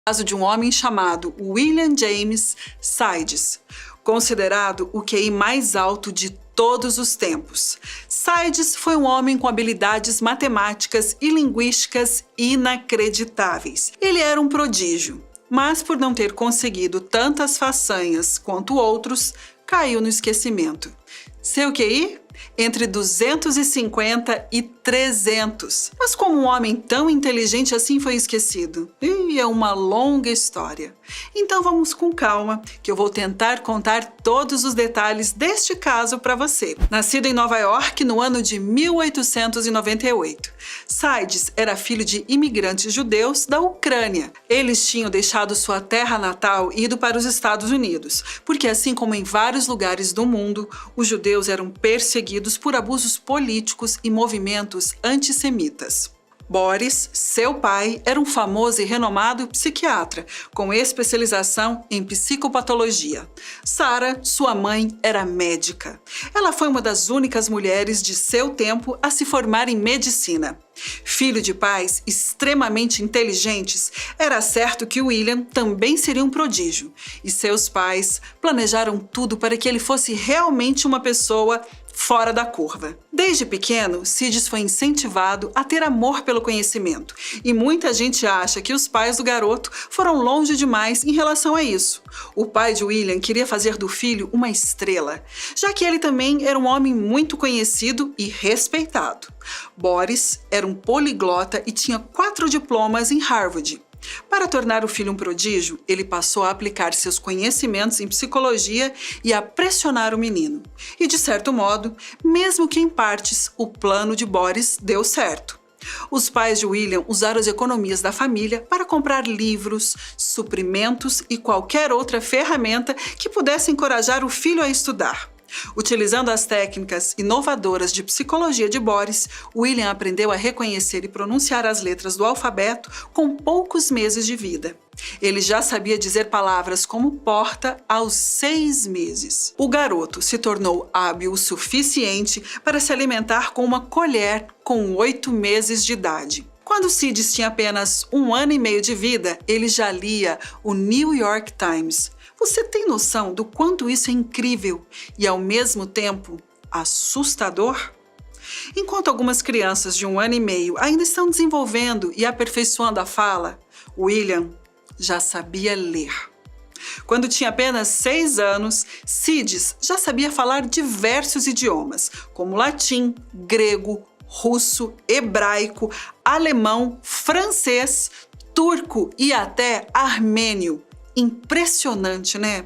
Caso de um homem chamado William James Sidis, considerado o QI mais alto de todos os tempos. Sidis foi um homem com habilidades matemáticas e linguísticas inacreditáveis. Ele era um prodígio, mas por não ter conseguido tantas façanhas quanto outros, caiu no esquecimento. Seu QI? Entre 250 e 300. Mas como um homem tão inteligente assim foi esquecido? É uma longa história. Então vamos com calma, que eu vou tentar contar todos os detalhes deste caso para você. Nascido em Nova York no ano de 1898, Sidis era filho de imigrantes judeus da Ucrânia. Eles tinham deixado sua terra natal e ido para os Estados Unidos, porque assim como em vários lugares do mundo, os judeus eram perseguidos por abusos políticos e movimentos antissemitas. Boris, seu pai, era um famoso e renomado psiquiatra, com especialização em psicopatologia. Sara, sua mãe, era médica. Ela foi uma das únicas mulheres de seu tempo a se formar em medicina. Filho de pais extremamente inteligentes, era certo que William também seria um prodígio, e seus pais planejaram tudo para que ele fosse realmente uma pessoa fora da curva. Desde pequeno, Sidis foi incentivado a ter amor pelo conhecimento, e muita gente acha que os pais do garoto foram longe demais em relação a isso. O pai de William queria fazer do filho uma estrela, já que ele também era um homem muito conhecido e respeitado. Boris era um poliglota e tinha 4 diplomas em Harvard. Para tornar o filho um prodígio, ele passou a aplicar seus conhecimentos em psicologia e a pressionar o menino. E, de certo modo, mesmo que em partes, o plano de Boris deu certo. Os pais de William usaram as economias da família para comprar livros, suprimentos e qualquer outra ferramenta que pudesse encorajar o filho a estudar. Utilizando as técnicas inovadoras de psicologia de Boris, William aprendeu a reconhecer e pronunciar as letras do alfabeto com poucos meses de vida. Ele já sabia dizer palavras como porta aos 6 meses. O garoto se tornou hábil o suficiente para se alimentar com uma colher com 8 meses de idade. Quando Sidis tinha apenas 1 ano e meio de vida, ele já lia o New York Times. Você tem noção do quanto isso é incrível e, ao mesmo tempo, assustador? Enquanto algumas crianças de 1 ano e meio ainda estão desenvolvendo e aperfeiçoando a fala, William já sabia ler. Quando tinha apenas 6 anos, Sidis já sabia falar diversos idiomas, como latim, grego, russo, hebraico, alemão, francês, turco e até armênio. Impressionante, né?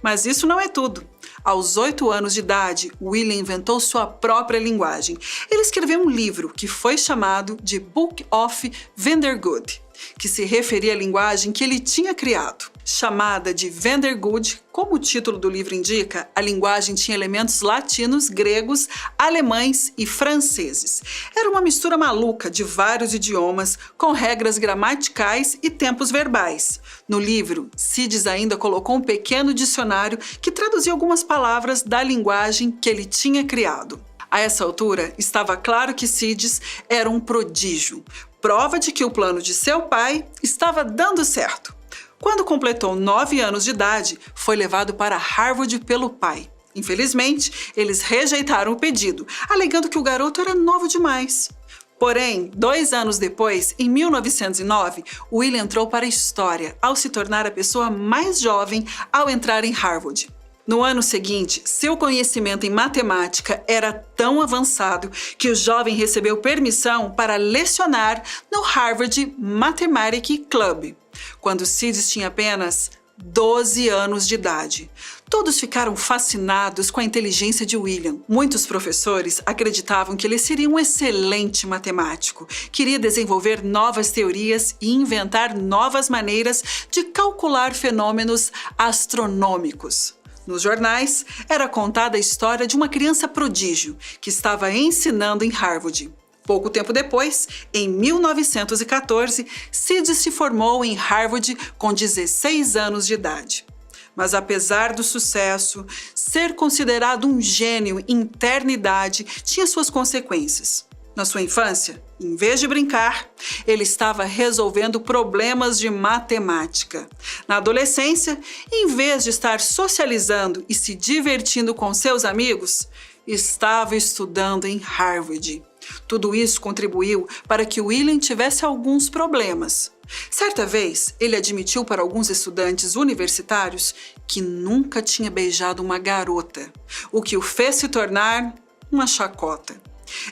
Mas isso não é tudo. Aos 8 anos de idade, William inventou sua própria linguagem. Ele escreveu um livro que foi chamado de Book of Vandergood, que se referia à linguagem que ele tinha criado. Chamada de Vandergood, como o título do livro indica, a linguagem tinha elementos latinos, gregos, alemães e franceses. Era uma mistura maluca de vários idiomas, com regras gramaticais e tempos verbais. No livro, Sidis ainda colocou um pequeno dicionário que traduzia algumas palavras da linguagem que ele tinha criado. A essa altura, estava claro que Sidis era um prodígio, prova de que o plano de seu pai estava dando certo. Quando completou 9 anos de idade, foi levado para Harvard pelo pai. Infelizmente, eles rejeitaram o pedido, alegando que o garoto era novo demais. Porém, 2 anos depois, em 1909, William entrou para a história ao se tornar a pessoa mais jovem ao entrar em Harvard. No ano seguinte, seu conhecimento em matemática era tão avançado que o jovem recebeu permissão para lecionar no Harvard Mathematics Club, quando Sidis tinha apenas 12 anos de idade. Todos ficaram fascinados com a inteligência de William. Muitos professores acreditavam que ele seria um excelente matemático, queria desenvolver novas teorias e inventar novas maneiras de calcular fenômenos astronômicos. Nos jornais, era contada a história de uma criança prodígio que estava ensinando em Harvard. Pouco tempo depois, em 1914, Sidis se formou em Harvard com 16 anos de idade. Mas apesar do sucesso, ser considerado um gênio em terna idade tinha suas consequências. Na sua infância, Em vez de brincar, ele estava resolvendo problemas de matemática. Na adolescência, em vez de estar socializando e se divertindo com seus amigos, estava estudando em Harvard. Tudo isso contribuiu para que William tivesse alguns problemas. Certa vez, ele admitiu para alguns estudantes universitários que nunca tinha beijado uma garota, o que o fez se tornar uma chacota.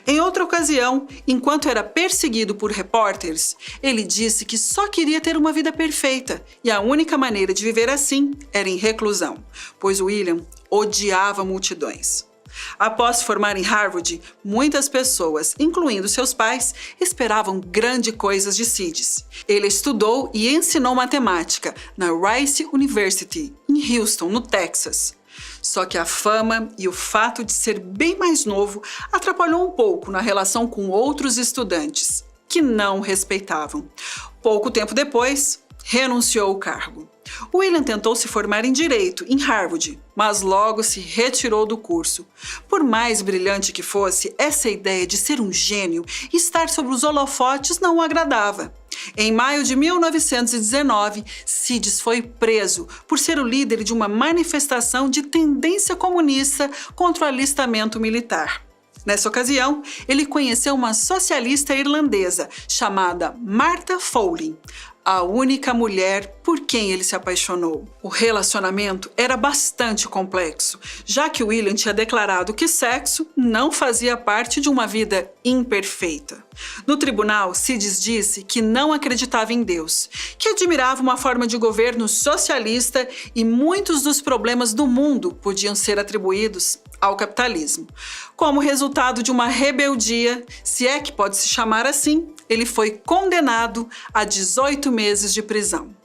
Em outra ocasião, enquanto era perseguido por repórteres, ele disse que só queria ter uma vida perfeita e a única maneira de viver assim era em reclusão, pois William odiava multidões. Após se formar em Harvard, muitas pessoas, incluindo seus pais, esperavam grandes coisas de Sidis. Ele estudou e ensinou matemática na Rice University, em Houston, no Texas. Só que a fama e o fato de ser bem mais novo atrapalhou um pouco na relação com outros estudantes, que não o respeitavam. Pouco tempo depois, renunciou ao cargo. William tentou se formar em Direito em Harvard, mas logo se retirou do curso. Por mais brilhante que fosse, essa ideia de ser um gênio e estar sobre os holofotes não o agradava. Em maio de 1919, Sidis foi preso por ser o líder de uma manifestação de tendência comunista contra o alistamento militar. Nessa ocasião, ele conheceu uma socialista irlandesa chamada Martha Foley, a única mulher por quem ele se apaixonou. O relacionamento era bastante complexo, já que William tinha declarado que sexo não fazia parte de uma vida imperfeita. No tribunal, Sidis disse que não acreditava em Deus, que admirava uma forma de governo socialista e muitos dos problemas do mundo podiam ser atribuídos ao capitalismo. Como resultado de uma rebeldia, se é que pode se chamar assim, ele foi condenado a 18 meses de prisão.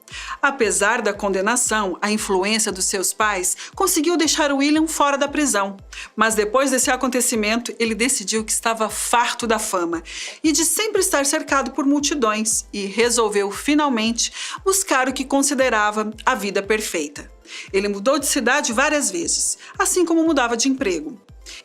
Apesar da condenação, a influência dos seus pais conseguiu deixar William fora da prisão. Mas depois desse acontecimento, ele decidiu que estava farto da fama e de sempre estar cercado por multidões e resolveu finalmente buscar o que considerava a vida perfeita. Ele mudou de cidade várias vezes, assim como mudava de emprego.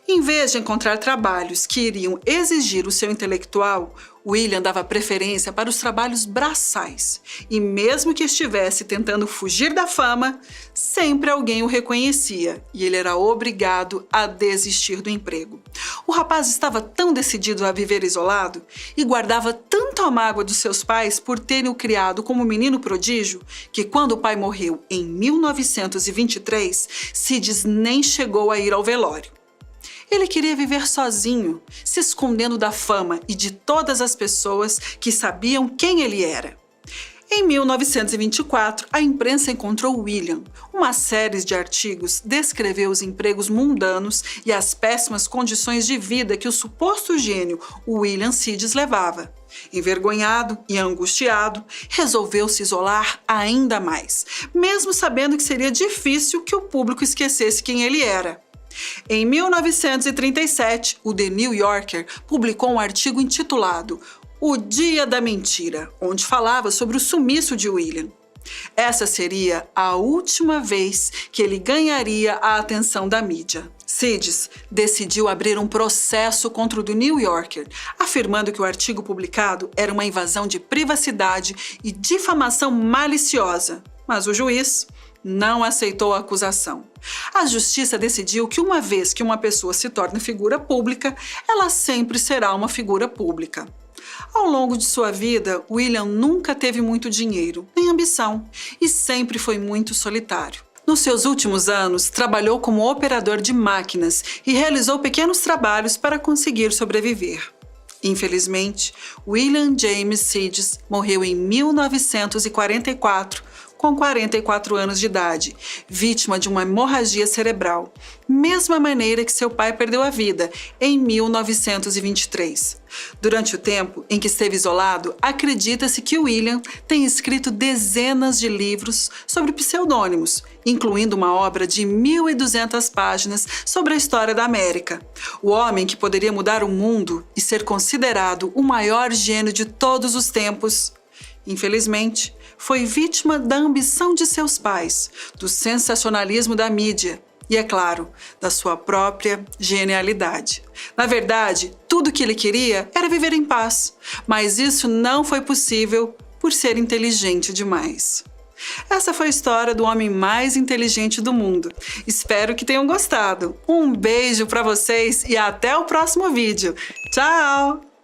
Em vez de encontrar trabalhos que iriam exigir o seu intelectual, William dava preferência para os trabalhos braçais. E mesmo que estivesse tentando fugir da fama, sempre alguém o reconhecia e ele era obrigado a desistir do emprego. O rapaz estava tão decidido a viver isolado e guardava tanto a mágoa dos seus pais por terem o criado como menino prodígio que quando o pai morreu em 1923, Sidis nem chegou a ir ao velório. Ele queria viver sozinho, se escondendo da fama e de todas as pessoas que sabiam quem ele era. Em 1924, a imprensa encontrou William. Uma série de artigos descreveu os empregos mundanos e as péssimas condições de vida que o suposto gênio William Sidis levava. Envergonhado e angustiado, resolveu se isolar ainda mais, mesmo sabendo que seria difícil que o público esquecesse quem ele era. Em 1937, o The New Yorker publicou um artigo intitulado O Dia da Mentira, onde falava sobre o sumiço de William. Essa seria a última vez que ele ganharia a atenção da mídia. Sidis decidiu abrir um processo contra o The New Yorker, afirmando que o artigo publicado era uma invasão de privacidade e difamação maliciosa, mas o juiz não aceitou a acusação. A justiça decidiu que uma vez que uma pessoa se torna figura pública, ela sempre será uma figura pública. Ao longo de sua vida, William nunca teve muito dinheiro, nem ambição, e sempre foi muito solitário. Nos seus últimos anos, trabalhou como operador de máquinas e realizou pequenos trabalhos para conseguir sobreviver. Infelizmente, William James Sidis morreu em 1944, com 44 anos de idade, vítima de uma hemorragia cerebral, mesma maneira que seu pai perdeu a vida em 1923. Durante o tempo em que esteve isolado, acredita-se que William tenha escrito dezenas de livros sobre pseudônimos, incluindo uma obra de 1.200 páginas sobre a história da América. O homem que poderia mudar o mundo e ser considerado o maior gênio de todos os tempos, infelizmente, foi vítima da ambição de seus pais, do sensacionalismo da mídia e, é claro, da sua própria genialidade. Na verdade, tudo que ele queria era viver em paz, mas isso não foi possível por ser inteligente demais. Essa foi a história do homem mais inteligente do mundo. Espero que tenham gostado. Um beijo para vocês e até o próximo vídeo. Tchau!